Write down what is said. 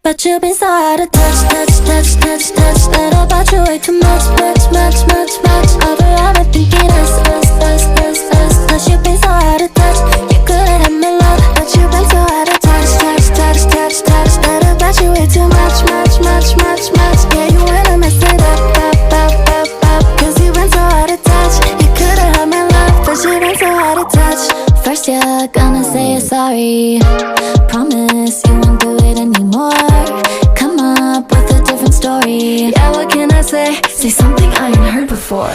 But you've been so out of touch, that about you way too much. I've been thinking us. Cause you've been so out of touch, you couldn't have my love. But you've been so out of touch, that about you way too much. Yeah, you wanna mess it up. Cause you've been so out of touch, you couldn't have my love. But you've been so out of touch. First you're gonna say you're sorry, promise you won't do it anymore. Come up with a different story. Yeah, what can I say? Say something I ain't heard before.